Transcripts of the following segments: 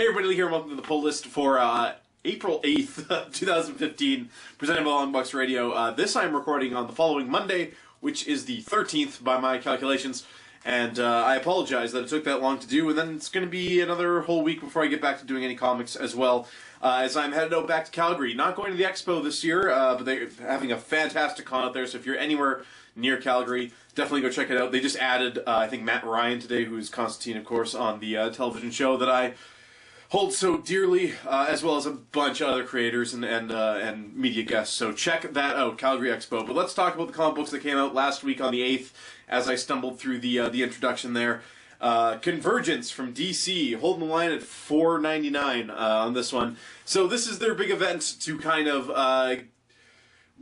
everybody, here, welcome to the pull list for April 8th, 2015, presented by Longbox Radio. This I'm recording on the following Monday, which is the 13th by my calculations, and I apologize that it took that long to do, and then it's going to be another whole week before I get back to doing any comics as well, as I'm headed out back to Calgary. Not going to the Expo this year, but they're having a fantastic con out there, so if you're anywhere near Calgary, definitely go check it out. They just added, I think, Matt Ryan today, who's Constantine, of course, on the television show that I hold so dearly, as well as a bunch of other creators and media guests. So check that out, Calgary Expo. But let's talk about the comic books that came out last week on the 8th, as I stumbled through the introduction there. Convergence from DC, holding the line at $4.99 on this one. So this is their big event to kind of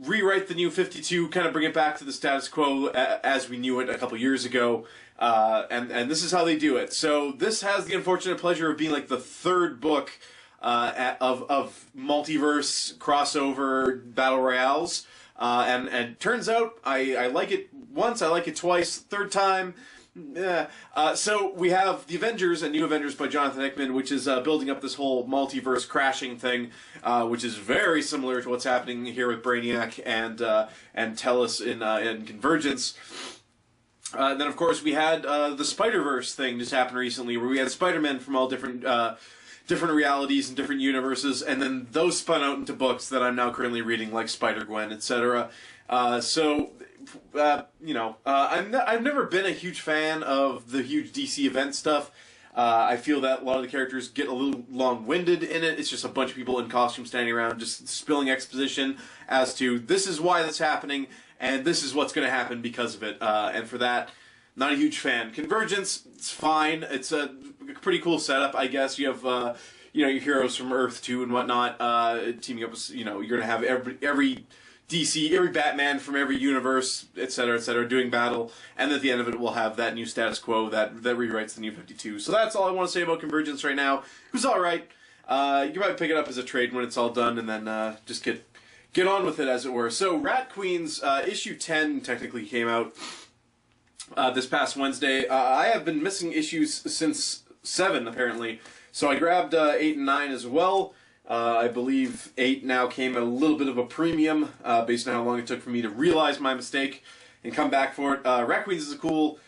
rewrite the New 52, kind of bring it back to the status quo as we knew it a couple years ago. And this is how they do it. So this has the unfortunate pleasure of being like the third book of multiverse crossover battle royales. And turns out I like it once, I like it twice, third time. So we have the Avengers and New Avengers by Jonathan Hickman, which is building up this whole multiverse crashing thing, which is very similar to what's happening here with Brainiac and Tellus in Convergence. Then, of course, we had the Spider-Verse thing just happened recently, where we had Spiderman from all different realities and different universes, and then those spun out into books that I'm now currently reading, like Spider-Gwen, etc. I've never been a huge fan of the huge DC event stuff. I feel that a lot of the characters get a little long-winded in it. It's just a bunch of people in costumes standing around just spilling exposition as to this is why that's happening, and this is what's going to happen because of it. And for that, not a huge fan. Convergence, it's fine. It's a pretty cool setup, I guess. You have, your heroes from Earth 2 and whatnot teaming up with, you're going to have every DC, every Batman from every universe, etc., doing battle, and at the end of it, we'll have that new status quo that rewrites the New 52. So that's all I want to say about Convergence right now. It was all right. You might pick it up as a trade when it's all done, and then just get on with it, as it were. So Rat Queens issue 10 technically came out this past Wednesday. I have been missing issues since 7, apparently, so I grabbed 8 and 9 as well. I believe 8 now came at a little bit of a premium, based on how long it took for me to realize my mistake and come back for it. Rat Queens is a cool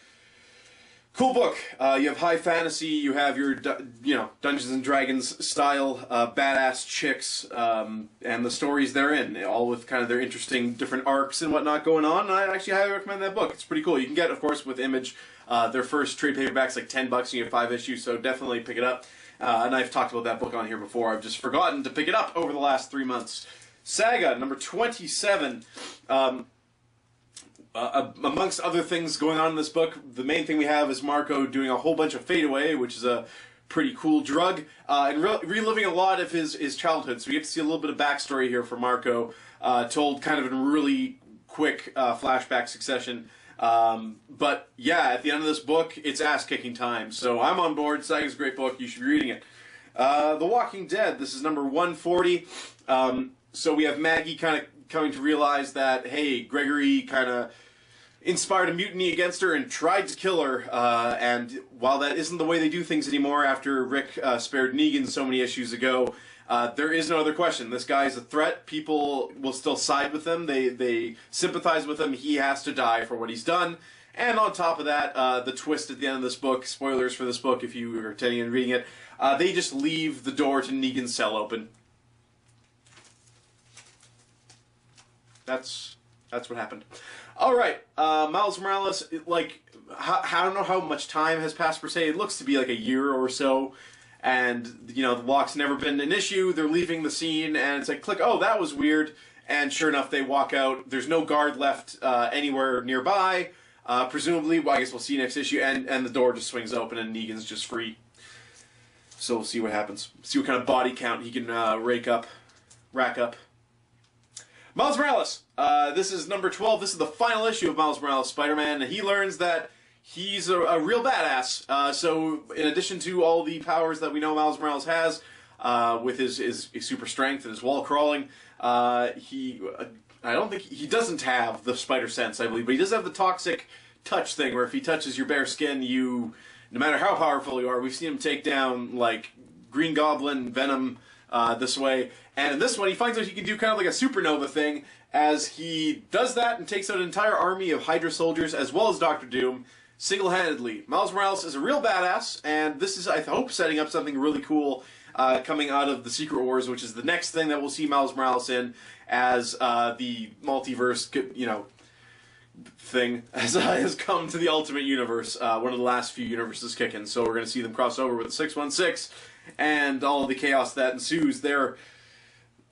book. You have high fantasy, you have your, Dungeons and Dragons style badass chicks, and the stories therein, all with kind of their interesting different arcs and whatnot going on. And I actually highly recommend that book. It's pretty cool. You can get, of course, with Image, their first trade paperback's like $10, and you get 5 issues, so definitely pick it up. And I've talked about that book on here before. I've just forgotten to pick it up over the last 3 months. Saga, number 27. Amongst other things going on in this book, the main thing we have is Marco doing a whole bunch of fade away, which is a pretty cool drug, and reliving a lot of his childhood. So we get to see a little bit of backstory here for Marco, told kind of in really quick flashback succession. But yeah, at the end of this book, it's ass-kicking time. So I'm on board. Saga's a great book. You should be reading it. The Walking Dead. This is number 140. So we have Maggie kind of coming to realize that, hey, Gregory kind of inspired a mutiny against her and tried to kill her. And while that isn't the way they do things anymore after Rick spared Negan so many issues ago, there is no other question. This guy is a threat. People will still side with him. They sympathize with him. He has to die for what he's done. And on top of that, the twist at the end of this book, spoilers for this book if you are intending on reading it, they just leave the door to Negan's cell open. That's what happened. All right, Miles Morales, I don't know how much time has passed per se. It looks to be like a year or so. And, the lock's never been an issue. They're leaving the scene, and it's like, click, oh, that was weird. And sure enough, they walk out. There's no guard left anywhere nearby. Presumably, well, I guess we'll see next issue, and the door just swings open, and Negan's just free. So we'll see what happens. See what kind of body count he can rack up. Miles Morales. This is number 12. This is the final issue of Miles Morales Spider-Man, and he learns that he's a real badass. So in addition to all the powers that we know Miles Morales has, with his super strength and his wall crawling, I don't think he doesn't have the spider sense, I believe, but he does have the toxic touch thing, where if he touches your bare skin, no matter how powerful you are, we've seen him take down like Green Goblin, Venom this way. And in this one, he finds out he can do kind of like a supernova thing as he does that and takes out an entire army of Hydra soldiers as well as Doctor Doom single-handedly. Miles Morales is a real badass, and this is, I hope, setting up something really cool coming out of the Secret Wars, which is the next thing that we'll see Miles Morales in as the multiverse, thing has come to the Ultimate Universe, one of the last few universes kicking. So we're going to see them cross over with the 616 and all of the chaos that ensues thereafter.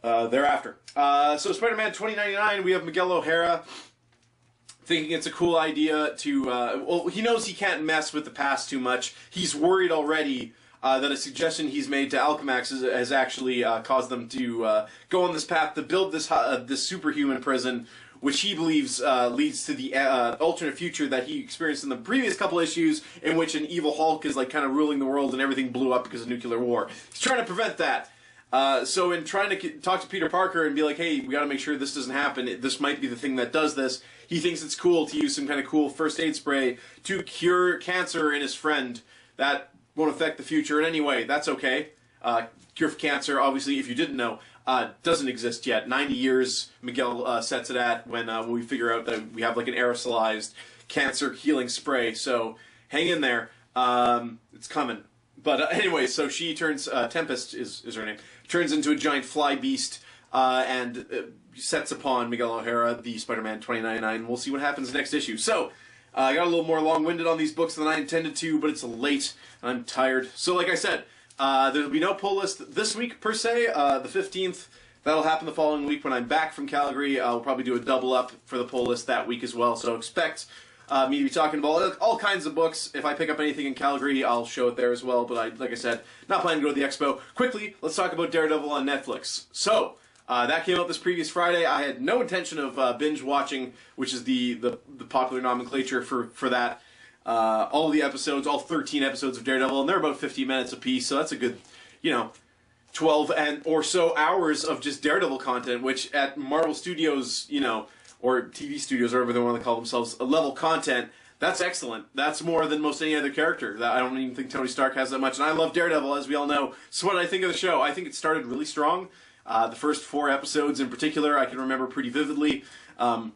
So Spider-Man 2099, we have Miguel O'Hara thinking it's a cool idea to, well, he knows he can't mess with the past too much. He's worried already that a suggestion he's made to Alchemax has actually caused them to go on this path to build this superhuman prison, which he believes leads to the alternate future that he experienced in the previous couple issues, in which an evil Hulk is like kind of ruling the world and everything blew up because of nuclear war. He's trying to prevent that. So in trying to talk to Peter Parker and be like, hey, we got to make sure this doesn't happen, this might be the thing that does this, he thinks it's cool to use some kind of cool first aid spray to cure cancer in his friend. That won't affect the future in any way. That's okay. Cure for cancer, obviously, if you didn't know, doesn't exist yet. 90 years, Miguel sets it at when we figure out that we have like an aerosolized cancer healing spray. So hang in there. It's coming. But anyway, so she turns, Tempest is her name, turns into a giant fly beast and sets upon Miguel O'Hara, the Spider-Man 2099. We'll see what happens next issue. So, I got a little more long-winded on these books than I intended to, but it's late, and I'm tired. So like I said, there'll be no pull list this week, per se. The 15th, that'll happen the following week when I'm back from Calgary. I'll probably do a double-up for the pull list that week as well, so expect me to be talking about all kinds of books. If I pick up anything in Calgary, I'll show it there as well, but like I said, not planning to go to the expo. Quickly, let's talk about Daredevil on Netflix. So, that came out this previous Friday. I had no intention of binge watching, which is the popular nomenclature for that. All of the episodes, all 13 episodes of Daredevil, and they're about 50 minutes apiece, so that's a good, 12 and or so hours of just Daredevil content, which at Marvel Studios, or TV studios, or whatever they want to call themselves, a level content, that's excellent. That's more than most any other character. I don't even think Tony Stark has that much, and I love Daredevil, as we all know. So what did I think of the show? I think it started really strong. The first 4 episodes in particular, I can remember pretty vividly. Other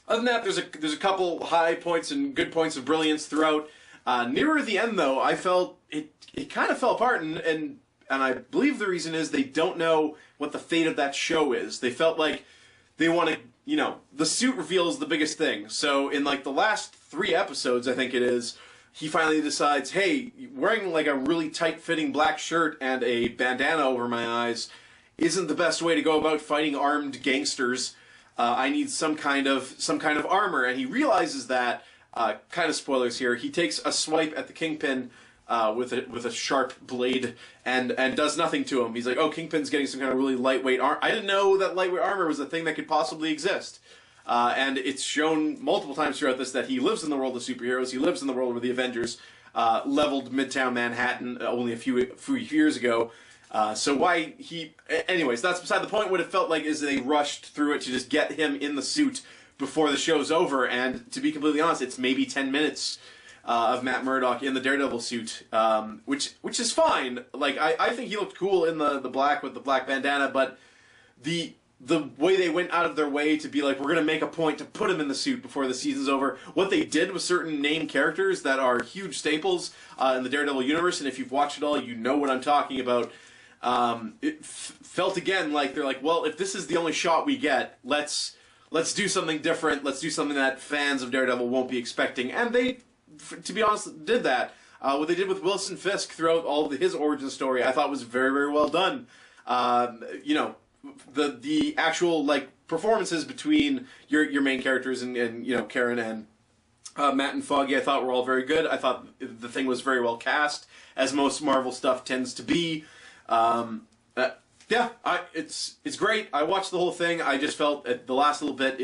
than that, there's a couple high points and good points of brilliance throughout. Nearer the end, though, I felt it kind of fell apart, and I believe the reason is they don't know what the fate of that show is. They felt like they want to, the suit reveal is the biggest thing. So in like the last 3 episodes, I think it is, he finally decides, hey, wearing like a really tight-fitting black shirt and a bandana over my eyes isn't the best way to go about fighting armed gangsters. I need some kind of armor, and he realizes that. Kind of spoilers here. He takes a swipe at the Kingpin with a sharp blade and does nothing to him. He's like, "Oh, Kingpin's getting some kind of really lightweight armor. I didn't know that lightweight armor was a thing that could possibly exist." And it's shown multiple times throughout this that he lives in the world of superheroes. He lives in the world where the Avengers leveled Midtown Manhattan only a few years ago. So why he... Anyways, that's beside the point. What it felt like is they rushed through it to just get him in the suit before the show's over. And to be completely honest, it's maybe 10 minutes of Matt Murdock in the Daredevil suit, which is fine. Like, I think he looked cool in the black with the black bandana, but the way they went out of their way to be like, we're going to make a point to put him in the suit before the season's over. What they did with certain named characters that are huge staples in the Daredevil universe, and if you've watched it all, you know what I'm talking about. It felt again like they're like, well, if this is the only shot we get, let's do something different. Let's do something that fans of Daredevil won't be expecting. And they, to be honest, did that. What they did with Wilson Fisk throughout all of his origin story, I thought was very, very well done. The actual like performances between your main characters and Karen and Matt and Foggy, I thought were all very good. I thought the thing was very well cast, as most Marvel stuff tends to be. It's great. I watched the whole thing. I just felt the last little bit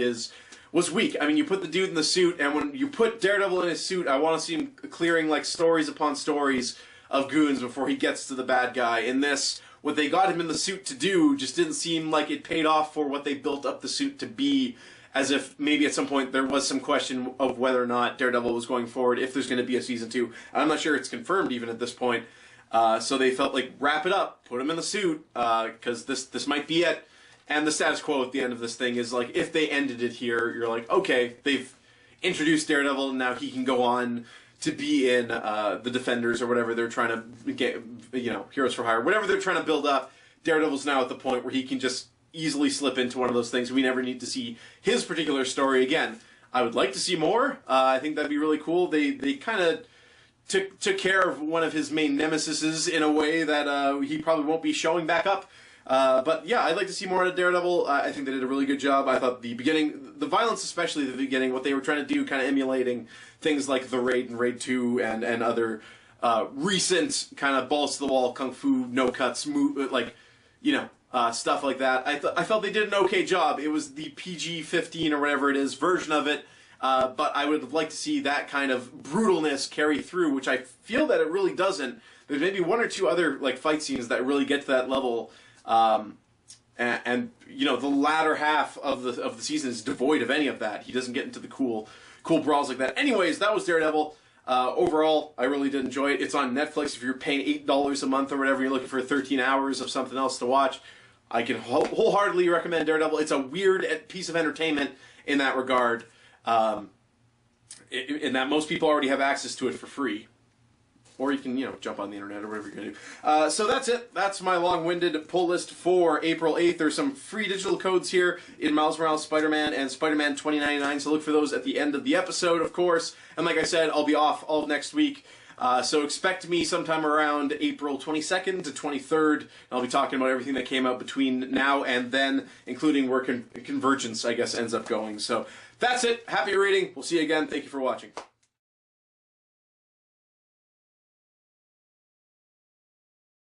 was weak. I mean, you put the dude in the suit, and when you put Daredevil in his suit, I want to see him clearing like stories upon stories of goons before he gets to the bad guy. In this, what they got him in the suit to do just didn't seem like it paid off for what they built up the suit to be, as if maybe at some point there was some question of whether or not Daredevil was going forward, if there's going to be a season 2. I'm not sure it's confirmed even at this point. So they felt like, wrap it up, put him in the suit, because this might be it. And the status quo at the end of this thing is, like, if they ended it here, you're like, okay, they've introduced Daredevil, and now he can go on to be in the Defenders or whatever they're trying to get, Heroes for Hire, whatever they're trying to build up. Daredevil's now at the point where he can just easily slip into one of those things. We never need to see his particular story again. I would like to see more. I think that'd be really cool. They kind of took care of one of his main nemesises in a way that he probably won't be showing back up. But yeah, I'd like to see more out of Daredevil. I think they did a really good job. I thought the beginning, the violence especially at the beginning, what they were trying to do, kind of emulating things like The Raid and Raid 2 and other recent kind of balls-to-the-wall kung fu, no-cuts, stuff like that. I felt they did an okay job. It was the PG-15 or whatever it is version of it, but I would like to see that kind of brutalness carry through, which I feel that it really doesn't. There's maybe one or two other fight scenes that really get to that level. And the latter half of the season is devoid of any of that. He doesn't get into the cool brawls like that. Anyways, that was Daredevil. Overall, I really did enjoy it. It's on Netflix. If you're paying $8 a month or whatever, you're looking for 13 hours of something else to watch, I can wholeheartedly recommend Daredevil. It's a weird piece of entertainment in that regard, in that most people already have access to it for free. Or you can, jump on the internet or whatever you're going to do. So that's it. That's my long-winded pull list for April 8th. There's some free digital codes here in Miles Morales Spider-Man and Spider-Man 2099, so look for those at the end of the episode, of course. And like I said, I'll be off all of next week. So expect me sometime around April 22nd to 23rd. I'll be talking about everything that came out between now and then, including where Convergence, I guess, ends up going. So that's it. Happy reading. We'll see you again. Thank you for watching.